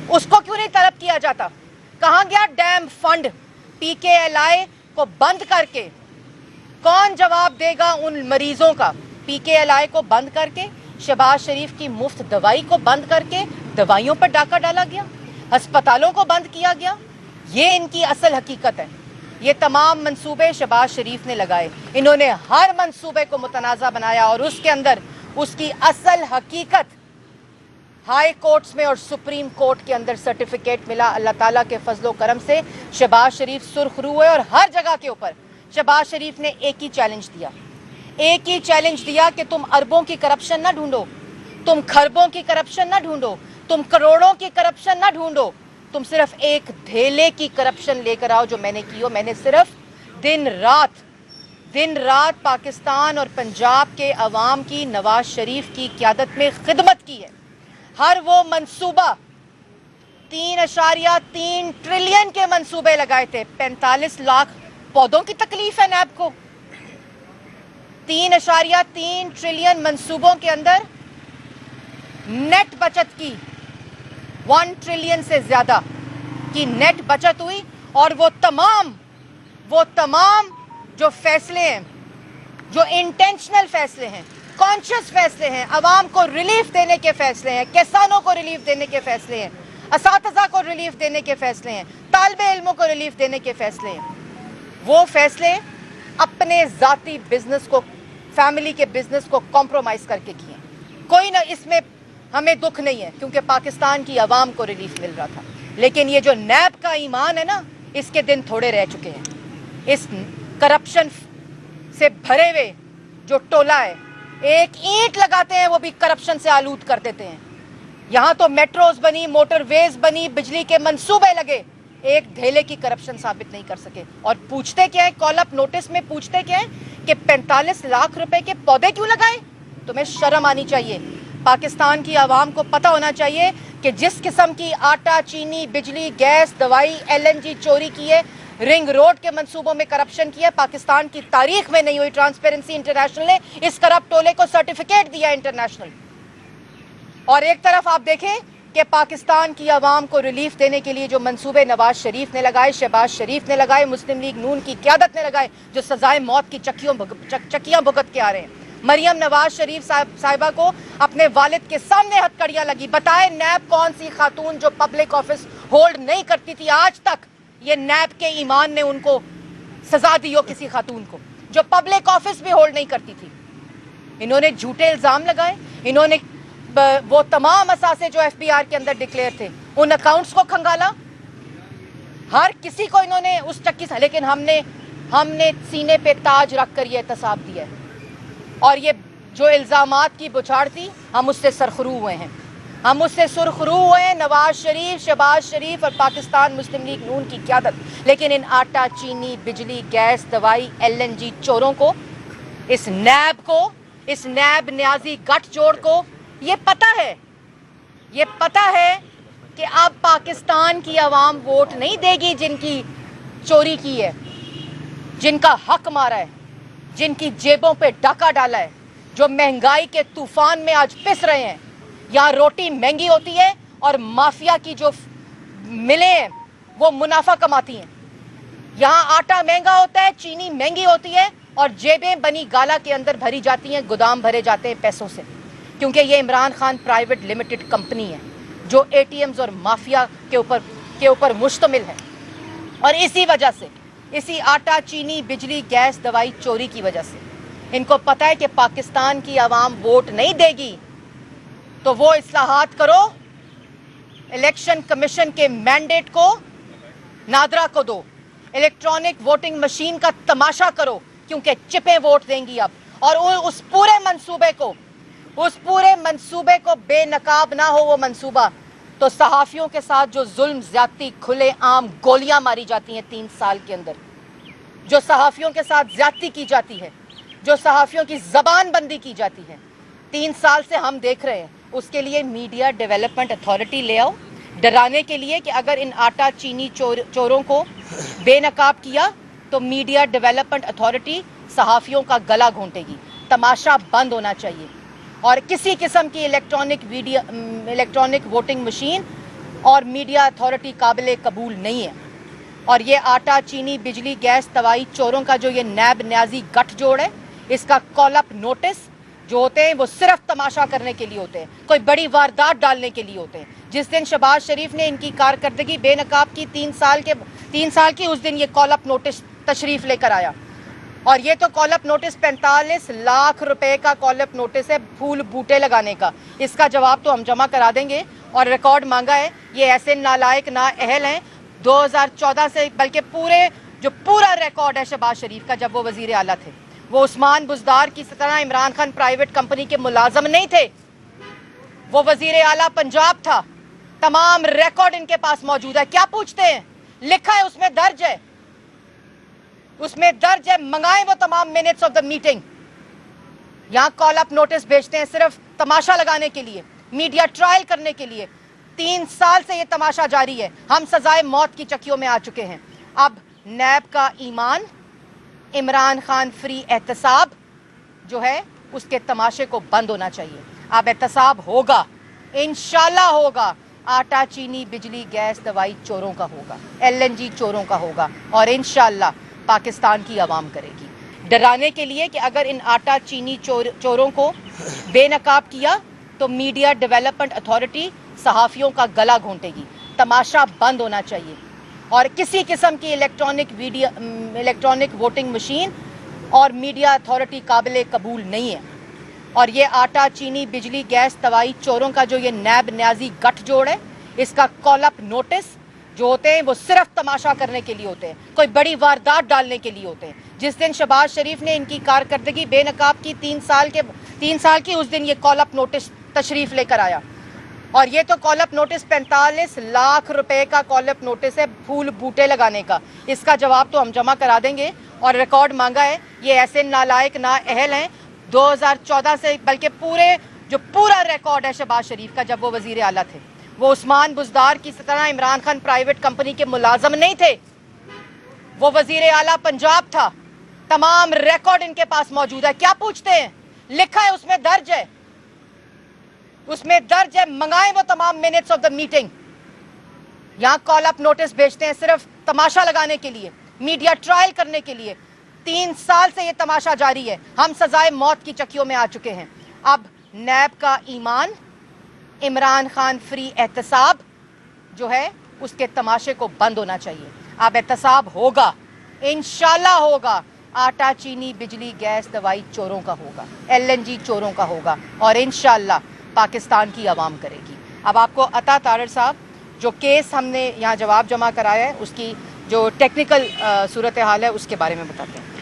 उसको क्यों नहीं तलब किया जाता? कहां गया डैम फंड? पीकेएलआई को बंद करके कौन जवाब देगा उन मरीजों का? पीकेएलआई को बंद करके, शहबाज शरीफ की मुफ्त दवाई को बंद करके दवाइयों पर डाका डाला गया, अस्पतालों को बंद किया गया। ये इनकी असल हकीकत है। ये तमाम मंसूबे शहबाज शरीफ ने लगाए। इन्होंने हर मंसूबे को मुतनाज़ा बनाया और उसके अंदर उसकी असल हकीकत हाई कोर्ट्स में और सुप्रीम कोर्ट के अंदर सर्टिफिकेट मिला। अल्लाह ताला के फजलो करम से शहबाज शरीफ सुर्खरू हुए और हर जगह के ऊपर शहबाज शरीफ ने एक ही चैलेंज दिया कि तुम अरबों की करप्शन ना ढूंढो, तुम खरबों की करप्शन ना ढूंढो, तुम करोड़ों की करप्शन ना ढूंढो, तुम सिर्फ एक धेले की करप्शन लेकर आओ जो मैंने की हो। मैंने सिर्फ दिन रात पाकिस्तान और पंजाब के अवाम की नवाज शरीफ की क़यादत में खिदमत की है। हर वो मंसूबा 3.3 ट्रिलियन के मंसूबे लगाए थे। 45 लाख पौधों की तकलीफ है नैब को। 3.3 ट्रिलियन मंसूबों के अंदर नेट बचत की 1 ट्रिलियन से ज्यादा की नेट बचत हुई। और वो तमाम जो फैसले हैं, जो इंटेंशनल फैसले हैं, कॉन्शियस फैसले हैं, अवाम को रिलीफ देने के फैसले हैं, किसानों को रिलीफ देने के फैसले हैं, असातिज़ा को रिलीफ देने के फैसले हैं, तालिबे इल्मों को रिलीफ देने के फैसले हैं, वो फैसले अपने ज़ाती बिजनेस को, फैमिली के बिजनेस को कॉम्प्रोमाइज करके किए। कोई ना, इसमें हमें दुख नहीं है क्योंकि पाकिस्तान की आवाम को रिलीफ मिल रहा था। लेकिन ये जो नैब का ईमान है ना, इसके दिन थोड़े रह चुके हैं। इस करप्शन से भरे हुए जो टोला है, एक ईंट लगाते हैं वो भी करप्शन से आलूद कर देते हैं। यहाँ तो मेट्रोज बनी, मोटरवेज बनी, बिजली के मंसूबे लगे, एक धेले की करप्शन साबित नहीं कर सके। और पूछते क्या है, कॉल अप नोटिस में पूछते क्या है कि 45 लाख रुपए के पौधे क्यों लगाए? तुम्हें शर्म आनी चाहिए। पाकिस्तान की आवाम को पता होना चाहिए कि जिस किस्म की आटा, चीनी, बिजली, गैस, दवाई, LNG चोरी की है, रिंग रोड के मंसूबों में करप्शन किया, पाकिस्तान की तारीख में नहीं हुई। ट्रांसपेरेंसी इंटरनेशनल ने इस करप्ट टोले को सर्टिफिकेट दिया इंटरनेशनल। और एक तरफ आप देखें कि पाकिस्तान की आवाम को रिलीफ देने के लिए जो मंसूबे नवाज शरीफ ने लगाए, शहबाज शरीफ ने लगाए, मुस्लिम लीग नून की क़यादत ने लगाए, जो सजाए मौत की चक्कियां भुगत के आ रहे हैं। मरियम नवाज शरीफ साहिबा को अपने वालिद के सामने हथकड़ियां लगी। बताए नैब कौन सी खातून जो पब्लिक ऑफिस होल्ड नहीं करती थी, आज तक ये नैब के ईमान ने उनको सजा दी हो, किसी खातून को जो पब्लिक ऑफिस भी होल्ड नहीं करती थी। इन्होंने झूठे इल्जाम लगाए, इन्होंने वो तमाम असासे जो FBR के अंदर डिक्लेयर थे उन अकाउंट्स को खंगाला, हर किसी को इन्होंने उस चक्की से। लेकिन हमने सीने पे ताज रखकर ये एहतसाब दिया है और ये जो इल्जामात की बुछाड़ थी, हम उससे सरखरू हुए हैं। नवाज शरीफ, शहबाज शरीफ और पाकिस्तान मुस्लिम लीग नून की क़यादत। लेकिन इन आटा, चीनी, बिजली, गैस, दवाई, LNG चोरों को, इस नैब न्याजी गठजोड़ को ये पता है कि अब पाकिस्तान की आवाम वोट नहीं देगी जिनकी चोरी की है, जिनका हक मारा है, जिनकी जेबों पे डाका डाला है, जो महंगाई के तूफान में आज पिस रहे हैं। यहाँ रोटी महंगी होती है और माफिया की जो मिलें हैं वो मुनाफा कमाती हैं। यहाँ आटा महंगा होता है, चीनी महंगी होती है और जेबें बनी गाला के अंदर भरी जाती हैं, गोदाम भरे जाते हैं पैसों से, क्योंकि ये Imran Khan private limited company है जो ATMs और माफिया के ऊपर मुश्तमिल है। और इसी वजह से, इसी आटा, चीनी, बिजली, गैस, दवाई चोरी की वजह से इनको पता है कि पाकिस्तान की आवाम वोट नहीं देगी, तो वो इस्लाहात करो, इलेक्शन कमीशन के मैंडेट को नादरा को दो, इलेक्ट्रॉनिक वोटिंग मशीन का तमाशा करो, क्योंकि चिपें वोट देंगी अब। और उस पूरे मंसूबे को बेनकाब ना हो वो मंसूबा, तो सहाफ़ियों के साथ जो जुल्म, ज्यादती, खुले आम गोलियां मारी जाती हैं 3 साल के अंदर, जो सहाफ़ियों के साथ ज्यादती की जाती है, जो सहाफ़ियों की ज़बान बंदी की जाती है, 3 साल से हम देख रहे हैं। उसके लिए मीडिया डेवलपमेंट अथॉरिटी ले आओ, डराने के लिए कि अगर इन आटा, चीनी चोरों को बेनकाब किया तो मीडिया डेवलपमेंट अथॉरिटी सहाफ़ियों का गला घोंटेगी। तमाशा बंद होना चाहिए और किसी किस्म की इलेक्ट्रॉनिक वोटिंग मशीन और मीडिया अथॉरिटी काबिल कबूल नहीं है। और ये आटा, चीनी, बिजली, गैस, दवाई चोरों का जो ये नैब न्याजी गठजोड़ है, इसका कॉल अप नोटिस जो होते हैं वो सिर्फ तमाशा करने के लिए होते हैं, कोई बड़ी वारदात डालने के लिए होते हैं। जिस दिन शहबाज शरीफ ने इनकी कारकर्दगी बेनकाब की 3 साल की, उस दिन ये कॉल अप नोटिस तशरीफ लेकर आया। और ये तो कॉल अप नोटिस 45 लाख रुपए का कॉल अप नोटिस है फूल बूटे लगाने का। इसका जवाब तो हम जमा करा देंगे और रिकॉर्ड मांगा है। ये ऐसे नालायक ना अहल हैं 2014 से, बल्कि पूरा रिकॉर्ड है शहबाज शरीफ का, जब वो वजीर आला थे, वो उस्मान बुजदार की तरह इमरान खान प्राइवेट कंपनी के मुलाजम नहीं थे, वो वजीर आला पंजाब था। तमाम रिकॉर्ड इनके पास मौजूद है। क्या पूछते हैं? लिखा है, उसमें दर्ज है, मंगाएं वो तमाम मिनट्स ऑफ द मीटिंग। यहां कॉल अप नोटिस भेजते हैं सिर्फ तमाशा लगाने के लिए, मीडिया ट्रायल करने के लिए। 3 साल से ये तमाशा जारी है। हम सजाए मौत की चक्कियों में आ चुके हैं। अब नैब का ईमान, इमरान खान फ्री एहतसाब जो है, उसके तमाशे को बंद होना चाहिए। अब एहतसाब होगा, इंशाल्लाह होगा। आटा, चीनी, बिजली, गैस, दवाई चोरों का होगा, LNG चोरों का होगा, और इंशाल्लाह पाकिस्तान की आवाम करेगी। डराने के लिए कि अगर इन आटा चीनी चोरों को बेनकाब किया तो मीडिया डेवलपमेंट अथॉरिटी सहाफ़ियों का गला घोंटेगी। तमाशा बंद होना चाहिए। और किसी किस्म की इलेक्ट्रॉनिक वोटिंग मशीन और मीडिया अथॉरिटी काबिल कबूल नहीं है। और ये आटा, चीनी, बिजली, गैस, दवाई चोरों का जो ये नैब न्याजी गठजोड़ है, इसका कॉल अप नोटिस जो होते हैं वो सिर्फ तमाशा करने के लिए होते हैं, कोई बड़ी वारदात डालने के लिए होते हैं। जिस दिन शहबाज शरीफ ने इनकी कारकर्दगी बेनकाब की 3 साल की, उस दिन ये कॉल अप नोटिस तशरीफ लेकर आया। और ये तो कॉल अप नोटिस 45 लाख रुपए का कॉल अप नोटिस है फूल बूटे लगाने का। इसका जवाब तो हम जमा करा देंगे और रिकॉर्ड मांगा है। ये ऐसे नालायक ना अहल हैं 2014 से, बल्कि पूरा रिकॉर्ड है शहबाज शरीफ का, जब वो वजीर आला थे, वो उस्मान बुजदार की तरह इमरान खान प्राइवेट कंपनी के मुलाजम नहीं थे, वो वजीर आला पंजाब था। तमाम रिकॉर्ड इनके पास मौजूद है। क्या पूछते हैं? लिखा है, उसमें दर्ज है, मंगाएं वो तमाम मिनट्स ऑफ द मीटिंग। यहां कॉल अप नोटिस भेजते हैं सिर्फ तमाशा लगाने के लिए, मीडिया ट्रायल करने के लिए। 3 साल से ये तमाशा जारी है। हम सजाए मौत की चक्कियों में आ चुके हैं। अब नैब का ईमान, इमरान खान फ्री एहतसाब जो है, उसके तमाशे को बंद होना चाहिए। अब एहतसाब होगा, इंशाल्लाह होगा। आटा, चीनी, बिजली, गैस, दवाई चोरों का होगा, LNG चोरों का होगा, और इंशाल्लाह पाकिस्तान की आवाम करेगी। अब आपको अता तारड़ साहब जो केस हमने यहाँ जवाब जमा कराया है, उसकी जो टेक्निकल सूरत हाल है, उसके बारे में बताते हैं।